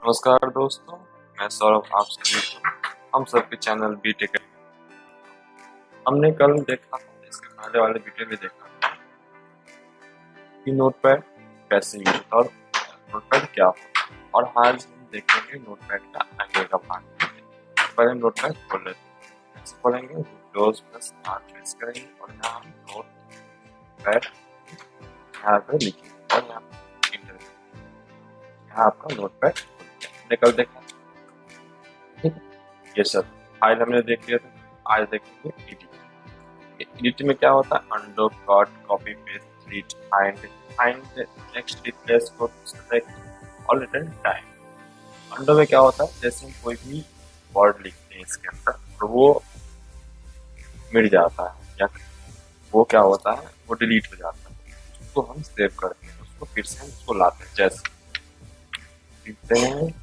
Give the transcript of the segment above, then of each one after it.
नमस्कार दोस्तों, मैं सौरभ आप सभी को हम सबके चैनल बीट एकेडमी। हमने कल देखा, इसके पहले वाले वीडियो में देखा था कि नोटपैड कैसे यूज होता है और नोटपैड क्या होता है। और आज हम देखेंगे नोटपैड का आगे का भाग। पहले नोटपैड खोल लेते हैं। ऐसे खोलेंगे, विंडोज प्लस R प्रेस करेंगे और यहाँ नोटपैड यहाँ पे लिखेंगे और यहाँ इंटर, यहाँ आपका नोटपैड निकल देखा। ठीक है, ये सब फाइल हमने देख लिया था। आज देखेंगे एडिट। एडिट में क्या होता है? Undo, cut, copy, paste, delete, find next, replace, go to select और रिटर्न टाइम। अंडो में क्या होता है? जैसे हम कोई भी वर्ड लिखते हैं इसके अंदर तो वो मिट जाता है या वो क्या होता है, वो डिलीट हो जाता है। उसको हम सेव करते हैं, उसको फिर से हम उसको लाते हैं। जैसे लिखते हैं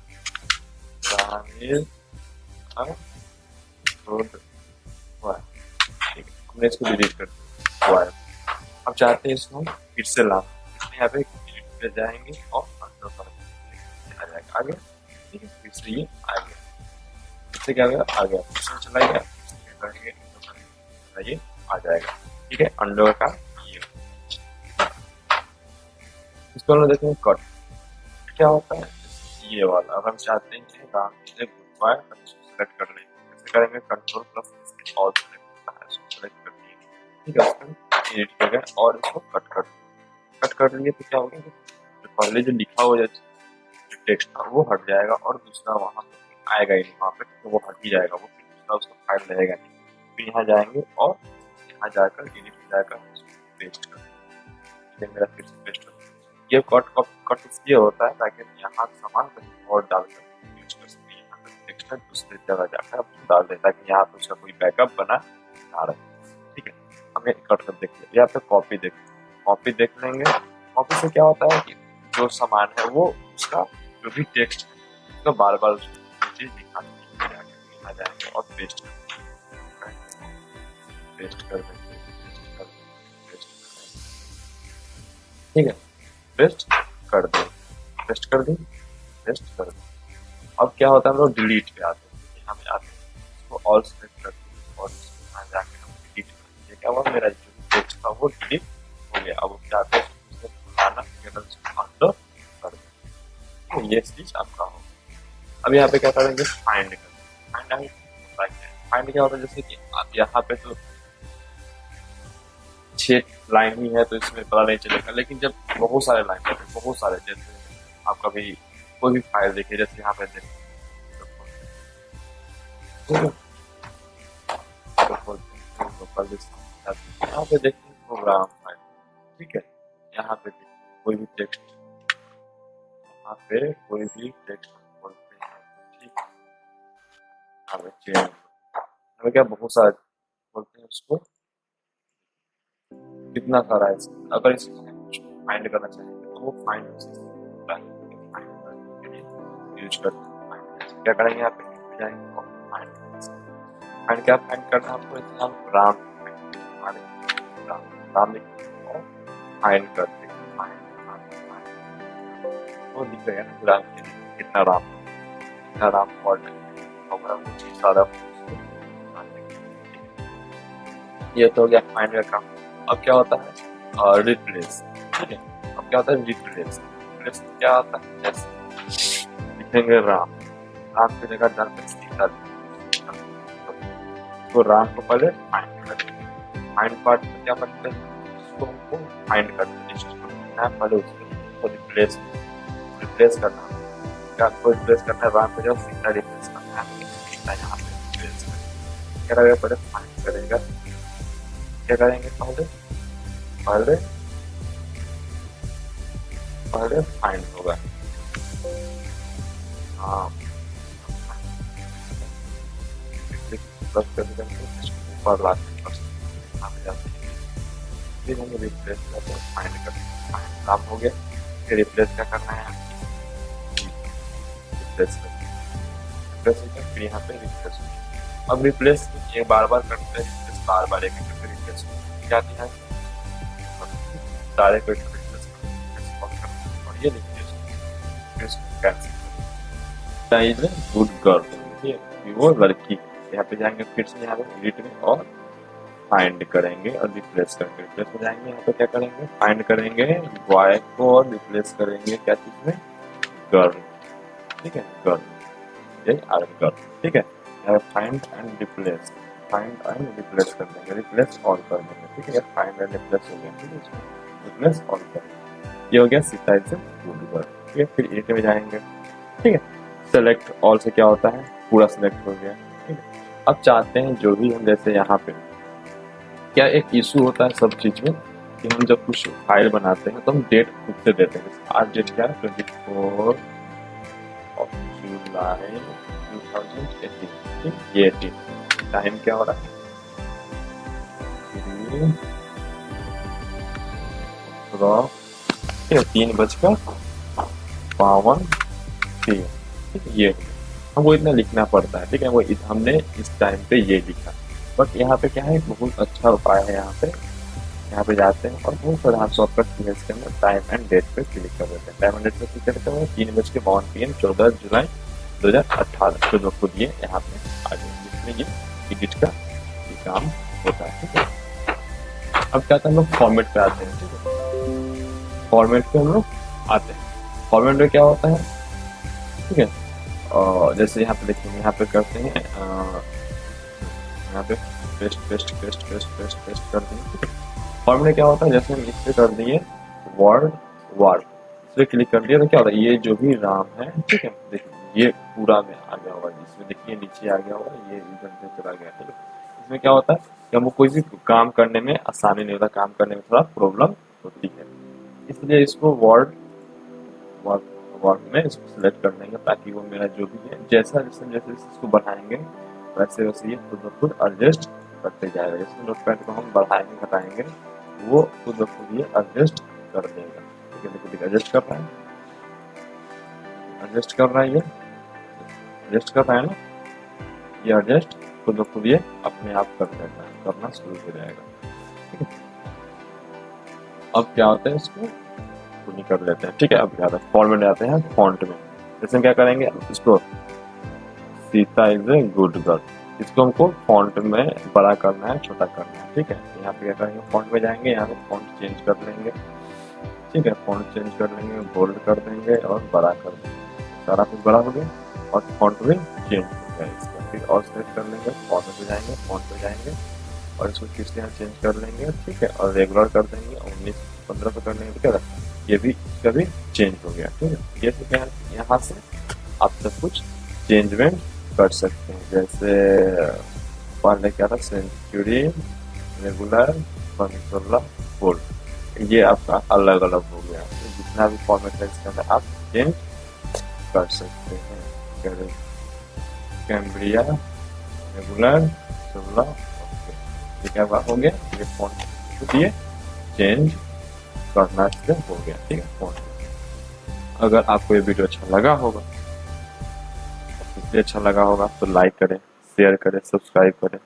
हमने इसको डिलीट कर दिया। अब चाहते हैं इसको फिर से लाना, इसलिए यहाँ पे डिलीट पे जाएंगे और अंडो कर आ जाएगा आगे। ठीक है, फिर से ये आ गया, फिर से क्या गया आ गया, फिर से चला गया, करेंगे ये आ जाएगा। ठीक है, अंडो का ये। इसको हम देखेंगे कट क्या होता है, ये वाला। अब हम चाहते हैं कि राम से गुडबाय सेलेक्ट कर लेंगे। कैसे करेंगे? कंट्रोल प्लस और सेलेक्ट कर दिए। ठीक है, उसको एडिट कर गया और इसको कट कर लिए तो क्या होगा, जो पहले जो लिखा हो जाए जो टेक्स्ट था वो हट जाएगा और दूसरा वहाँ पे आएगा ही नहीं। वहाँ पे तो वो हट ही जाएगा, वो फिर दूसरा उसका फाइल रहेगा नहीं। फिर यहाँ जाएंगे और यहाँ जाकर एडिट में जाकर उसको पेस्ट कर देंगे। मेरा फिर से पेस्ट ये कट इसलिए होता है ताकि यहाँ सामान कहीं और डालकर यूज कर सके। यहाँ पर टेक्स्ट है दूसरी जगह जाकर आप डाल दें ताकि यहाँ पे उसका कोई बैकअप बना ना रहे। ठीक है, हमें कट कर देख लिया। यहाँ पे कॉपी देख लेंगे। कॉपी से क्या होता है कि जो सामान है वो उसका जो भी टेक्स्ट है उसका बार बार चीज दिखा जाएंगे और पेस्ट कर देंगे। ठीक है, पेस्ट कर दें। अब क्या होता है, हम लोग डिलीट पे आते हैं। यहाँ पे आते हैं, इसको ऑल सेलेक्ट करते हैं और इसको यहाँ जाके हम डिलीट करते हैं। क्या हुआ, मेरा जो टेक्स्ट था वो डिलीट हो गया। अब हम चाहते हैं उसे पुराना अंडो कर दें, तो ये चीज आपका हो। अब यहाँ पे क्या करेंगे, फाइंड क्या होता है, जैसे कि यहाँ पे तो 6 लाइन ही है तो इसमें पता नहीं चलेगा, लेकिन जब बहुत सारे लाइन होते हैं, बहुत सारे, जैसे आप कभी कोई भी फाइल देखिए, जैसे यहाँ पे देखिए यहाँ पे देखिए प्रोग्राम फाइल। ठीक है, यहाँ पे कोई भी टेक्स्ट, यहाँ पे कोई भी टेक्स्ट बोलते हैं। ठीक है, यहाँ पे चेंज, हमें क्या बहुत सारे बोलते हैं उसको, कितना सारा है। अगर इसको फाइंड करना चाहेंगे तो वो फाइंड यूज करते हैं। क्या करेंगे, यहाँ पे जाएंगे और फाइंड क्या फाइंड करना है आपको, इसमें हम राम लिखेंगे और फाइंड करते हैं। वो दिख गया ना राम कितना राम वर्ड होगा, वो चीज सारा ये तो हो गया फाइंड का काम। अब क्या होता है, रिप्लेस। ठीक है, अब क्या होता है, रिप्लेस क्या होता है, जैसे लिखेंगे राम की जगह डालकर सीता, तो राम को पहले फाइंड करते हैं। फाइंड पार्ट में क्या करते हैं, उसको हमको फाइंड करते हैं, पहले उसको रिप्लेस करना। क्या आपको रिप्लेस करना है, राम को जब सीता रिप्लेस करना है, सीता यहाँ पे रिप्लेस करेगा। पहले फाइंड करेगा, क्या करेंगे, पहले फाइंड होगा। हाँ, ऊपर लाते फिर हमें रिप्लेस करते हैं, फाइंड करते हैं। फाइंड काम हो गया, फिर रिप्लेस क्या करना है, रिप्लेस फिर यहाँ पे रिप्लेस। अब रिप्लेस ये बार करते हैं, बार एक रिप्लेस जाती है डायरेक्ट और ये replace cancel Sita is a good girl, ठीक है, वो लड़की। यहाँ पे जाएंगे फिर से यहाँ पे एडिट में और फाइंड करेंगे और रिप्लेस करेंगे। रिप्लेस में जाएंगे, यहाँ पे क्या करेंगे, फाइंड करेंगे बॉय को और रिप्लेस करेंगे क्या चीज में, गर्ल, ठीक है, गर्ल, ये गर्ल, ठीक है। यहाँ find and replace, find and replace कर देंगे, रिप्लेस ऑल कर देंगे, ठीक है, फाइंड एंड रिप्लेस हो गया, ठीक है, रिप्लेस ऑल कर देंगे, ये हो गया Sita is a good girl, ठीक है। फिर एडिट में जाएंगे, ठीक है, सेलेक्ट ऑल से क्या होता है, पूरा सेलेक्ट हो गया, ठीक है। अब चाहते हैं जो भी हम, जैसे यहाँ पे क्या एक इशू होता है सब चीज में कि हम जब कुछ फाइल बनाते हैं तो हम डेट खुद से देते हैं। आज डेट क्या है, 24 जुलाई 2018, ठीक, ये 18, टाइम क्या हो रहा है, 3:52, ठीक है, ये हमको इतना लिखना पड़ता है, ठीक है, वो हमने इस टाइम पे ये लिखा। बट यहाँ पे क्या है, बहुत अच्छा उपाय है, यहाँ पे जाते हैं और बहुत सारे शॉर्टकट की है इसके अंदर, टाइम एंड डेट पे क्लिक कर देते हैं। टाइम एंड डेट पे क्लिक करते हैं 3:52 PM 14 जुलाई 2018 को जो खुद ये यहाँ पे आ गया, जिसमें ये एडिट का ये काम होता है, ठीक है। अब क्या हम लोग फॉर्मेट पे आते हैं, ठीक है, फॉर्मेट पे हम लोग आते हैं। फॉर्मेट में क्या होता है, ठीक है, और जैसे यहाँ पे देखेंगे, यहाँ पे करते हैं यहाँ पे paste paste paste paste paste paste कर देंगे। फॉर्मूले क्या होता है, जैसे हम इस पे कर दिए वर्ड वर्ड, इस पे क्लिक कर दिया तो क्या होता है, ये जो भी राम है, ठीक है, देखिए ये पूरा में आ गया होगा, इसमें देखिए नीचे आ गया होगा, ये इधर से चला गया, ठीक है। इसमें क्या होता है कि हमको कोई भी काम करने में आसानी नहीं होता, काम करने में थोड़ा प्रॉब्लम होती है, इसलिए इसको वर्ड में इसको सिलेक्ट कर लेंगे ताकि वो मेरा जो भी है, जैसे जैसे इसको बढ़ाएंगे वैसे वैसे ये खुद ब खुद एडजस्ट करते जाएगा। जैसे नोटपैड को हम बढ़ाएंगे घटाएंगे, वो खुद ब खुद ये एडजस्ट कर देगा, ठीक है, देखिए एडजस्ट कर रहा है, एडजस्ट कर रहा है, ये एडजस्ट कर रहा है ना, ये एडजस्ट खुद ब खुद ये अपने आप कर देता है, करना शुरू हो जाएगा, ठीक है। अब क्या होता है, इसको नहीं कर लेते हैं, ठीक है। अब क्या होता है, फॉर्मेट में आते हैं, फॉन्ट में, जैसे क्या करेंगे, इसको Sita is a good girl, इसको हमको फॉन्ट में बड़ा करना है, छोटा करना है, ठीक है। यहाँ पे क्या करेंगे, फॉन्ट में जाएंगे, यहाँ पे फॉन्ट चेंज कर लेंगे, ठीक है, फॉन्ट चेंज कर लेंगे, बोल्ड कर देंगे और बड़ा कर देंगे, सारा कुछ बड़ा हो गया और फॉन्ट भी चेंज हो गया इसका। फिर और सेलेक्ट कर लेंगे, फॉन्ट पे जाएंगे, फॉन्ट पे जाएंगे और इसको फिर से यहाँ चेंज कर लेंगे, ठीक है, और रेगुलर कर देंगे, 19-15 पे कर लेंगे, क्या ये भी इसका भी चेंज हो गया, ठीक है। ये तो क्या, यहाँ से आप सब कुछ चेंजमेंट कर सकते हैं, जैसे पहले क्या था, सेंचुरी, रेगुलर, 15 बोल्ड, ये आपका अलग अलग हो गया, तो जितना भी फॉर्मेट है इसके अंदर आप चेंज कर सकते हैं। कैम्ब्रिया, रेगुलर, 16, ओके, क्या हो गया, ये फॉन्ट ये चेंज करना हो गया, ठीक है, फॉन्ट। अगर आपको ये वीडियो अच्छा लगा होगा, अच्छा लगा होगा तो लाइक करें, शेयर करें, सब्सक्राइब करें।